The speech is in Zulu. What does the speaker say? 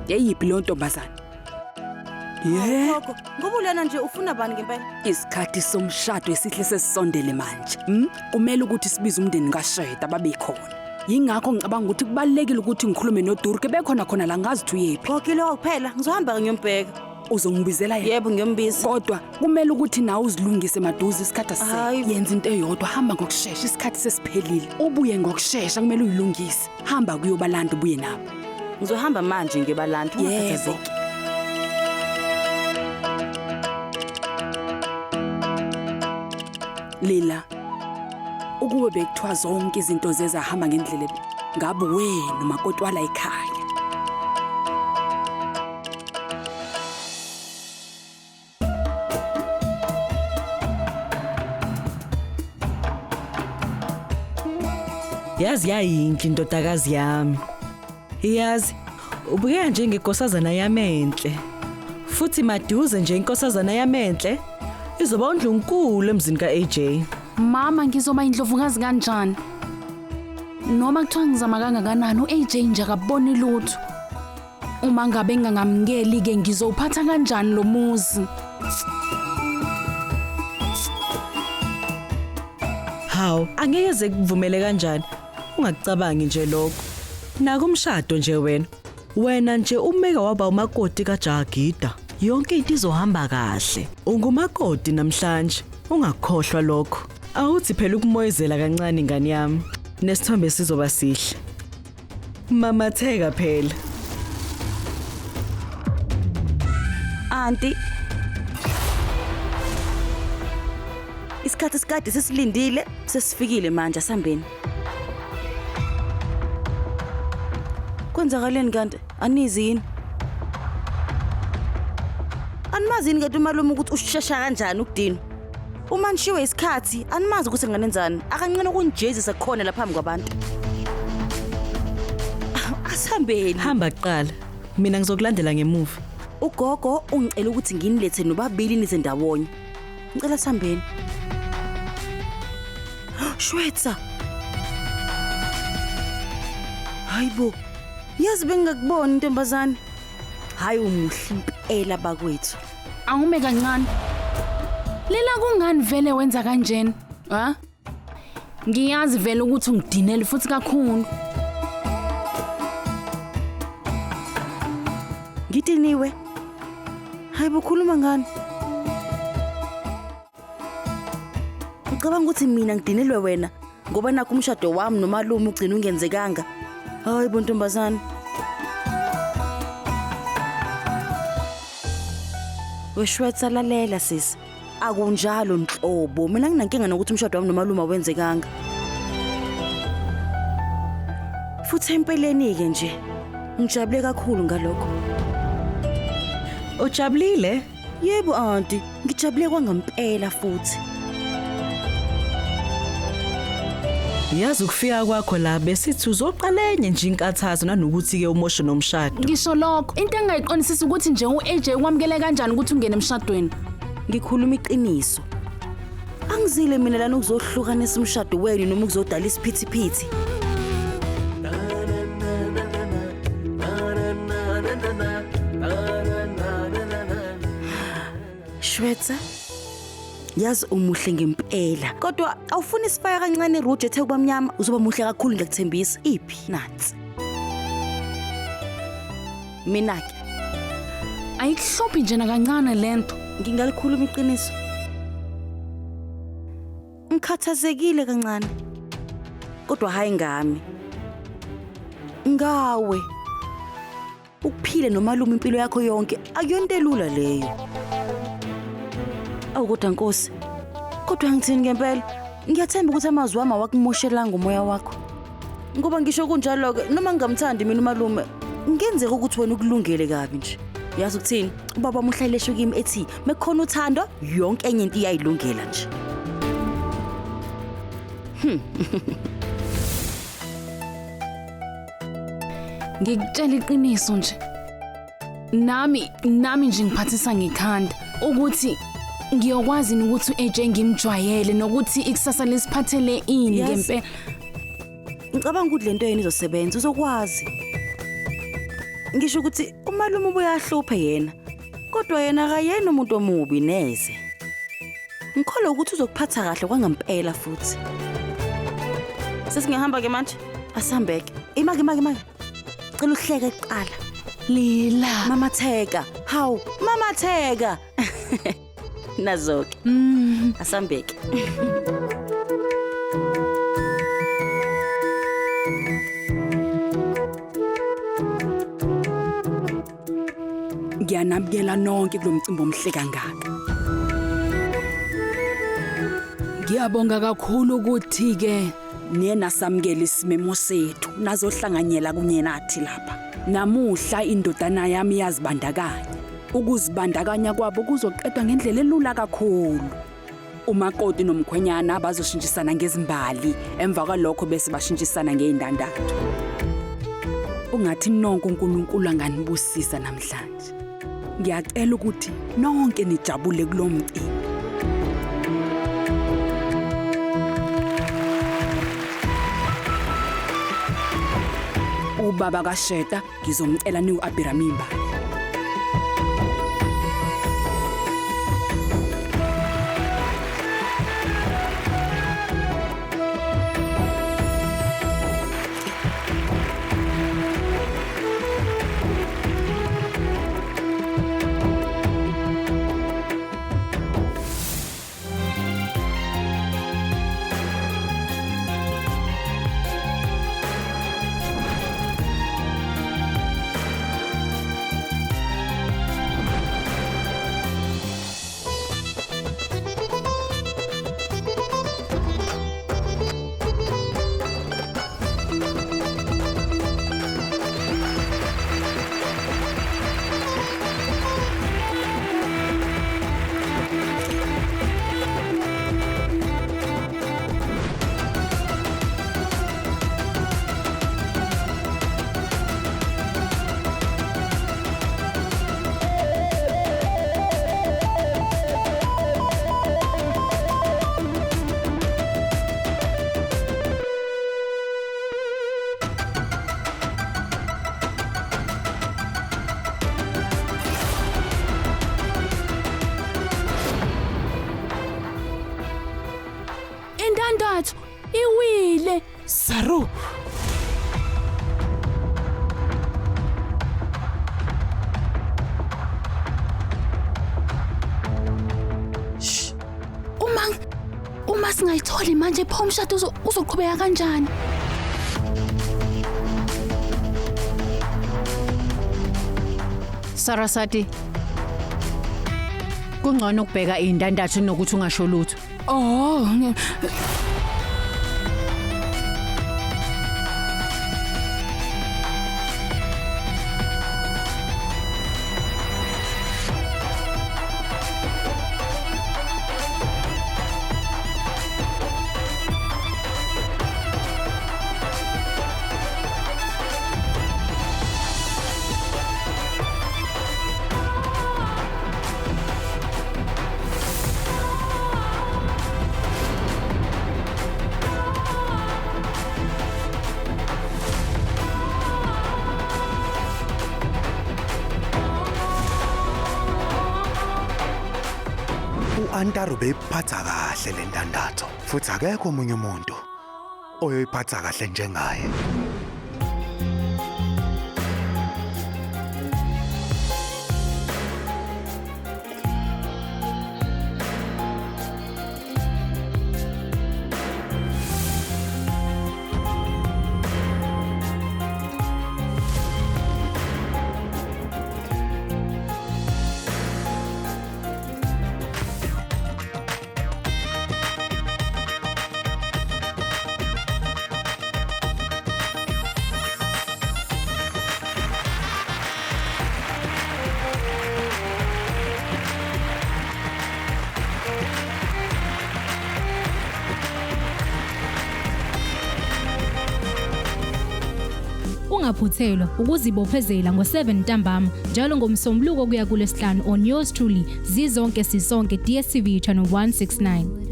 Yeyiphi lo ntombazana? Gogo, ngoba ulana nje ufuna bani ngempela? Isikhathi somshado esihle sesisondele manje. Kumele ukuthi sibize umndeni kaSheda babekhona. Yingakho ngicabanga ukuthi kubalekile ukuthi ngikhulume noDurke bekhona khona la ngazi ukuthi uyephi. Gogo lo kuphela, ngizohamba ngiyombheka. Uzongibizela yena? Yebo ngiyombiza. Kodwa kumele ukuthi nawe uzilungise maduze isikhathi Hayi. asise. Yenza into eyodwa, hamba ngokusheshsha isikhathi sesiphelile. Ubuye ngokusheshsha kumele uyilungise. Hamba kuyobalanda ubuye nabo. Ngizohamba manje ngebalanda ungakhathazeki. Lila, ukube bekuthiwa zonke izinto zezahamba ngendlela ngabe wena umakoti wala ekhaya. Yazi yayinhle indodakazi yami. Yazi ubuke nje ngekosazana yamenhle. Futhi maduze nje inkosazana yamenhle izoba undlunkulu emzini kaAJ. Mama ngizoba indlovukazi kanjani? Noma kuthiwa ngizama kangakanani uAJ nje akaboni lutho. Uma ngabe ngingamngeli ke ngizowuphatha kanjani lo muzi? Hawu, angeke kuvumele kanjani? Ungakucabangi nje lokho. Nakumshado nje wena. Wena nje umeka waba umakoti kaJagida. Yonke into izohamba kahle. Ungumakoti namhlanje. Ungakhohlwa lokho. Awuthi phela ukumoyezela kancane ingane yami. Nesithombe sizoba sihle. Mamatheka phela. Auntie. Isikhathi esikade sesilindile sesifikile manje asambeni. Kwenzakaleni kanti anizi yini? Animazini kanti umalume ukuthi usheshsha kanjani ukudino? Uma nishiwe isikhathi animazi ukuthi nganenzani. Akancane ukunijezisa khona lapha phambi kwabantu. Asambeni. Hamba kuqala. Mina ngizokulandela ngemuva. Ugogo ungicela ukuthi nginilethe nobabili nize ndawonye. Ngicela sambeni. Shwetsa. Hayibo. Yazi bengakubona intombazane. Hayi umuhle impela bakwethu. Awume kancane. Lela kungani vele wenza kanjena? Ha? Ngiyazi vele ukuthi ungidinele futhi kakhulu. Ngidiniwe. Hayibo khuluma ngani? Ngicabanga ukuthi mina ngidinelwe wena ngoba nakho umshado wami nomalume ugcina ungenzekanga. Hayibo ntombazane. Weshwetsa lalela sisi. Akunjalo nhlobo. Mina nginankinga nokuthi umshado wami nomalume wenzekanga. Futhi empeleni ke nje ngijabule kakhulu ngalokho. Ujabulile? Yebo auntie, ngijabule kwangempela futhi. Yazi ukufika kwakho la besithi uzoqalenye nje inkathazo nanokuthi ke umosho nomshado. Ngisho lokho into engayiqonisisa ukuthi nje uAJ kwamkele kanjani ukuthi ungene emshadweni. Ngikhuluma iqiniso. Angizile mina lana ukuzohlukanisa umshado wenu noma ukuzodala isiphithiphithi. Shwetsa. Yazi umuhle ngempela. Kodwa awufuni isifaya kancane iRoot ethe kuba mnyama uzoba muhle kakhulu ngiyakuthembisa. Iphi nansi? Mina ke Ayikuhluphi nje nakancane lento. ngingalikhuluma iqiniso. Ngikhathazekile kancane. Kodwa hayi ngami. Ngawe. Ukuphile nomalume impilo yakho yonke akuyonto elula leyo. Awukodwa Nkosi. Kodwa ngithini ngempela? Ngiyathemba ukuthi amazwi wami awakumoshelanga umoya wakho. Ngoba ngisho kunjalo ke noma ngingamthandi mina umalume, ngenzeka ukuthi wena ukulungele kabi nje. Yazi ukuthini? Ubaba muhlaleshe kimi ethi mekukhona uthando yonke enye into iyayilungela nje. Ngikutshela iqiniso nje. Nami nje ngiphathisa ngikhanda ukuthi ngiyokwazi ukuthi uAJ ngimjwayele nokuthi ikusasa lesiphathele ini ngempela. Ngicabanga ukuthi lento yena izosebenza uzokwazi. ngisho ukuthi umalume ubuyahlupha yena. Kodwa yena akayena umuntu omubi neze. Ngikholwa ukuthi uzokuphatha kahle kwangempela futhi. Sesingehamba ke manje? Asihambeke. Imake. Cela uhleke kuqala. Lila. Mama Theka. Hawu, Mama Theka. Nazoke. Asihambeke. Ngiyanabukela nonke kulomcimbi omhle kangaka. Ngiyabonga kakhulu ukuthi ke niyena samukela isimemo sethu nazohlanganyela kunye nathi lapha. Namuhla indodana yami yazibandakanya. Ukuzibandakanya kwabo kuzoqedwa ngendlela elula kakhulu. Umakoti nomkhwenyana bazoshintshisana ngezimbali, emva kwalokho bese bashintshisana ngeindandatho. Ungathi nonke uNkulunkulu anganibusisa namhlanje. Ngiyacela ukuthi nonke nijabule kulomcimbi. Ubaba kaSheta ngizomcela ni uAbiramimba. Indandatho iwile. Saru. Uma singayitholi manje pho umshado uzoqhubeka kanjani? Sarasati. Kungcono ukubheka indandatho nokuthi ungasho lutho. Oh, U-Antaro beyiphatha kahle le ndandatho futhi akekho omunye umuntu oyoyiphatha kahle njengaye. Ungaphuthelwa ukuzibophezela ngo7 ntambama njalo ngomsombuluko kuya kuLesihlanu on yours truly zizonke sisonke DStv channel 169.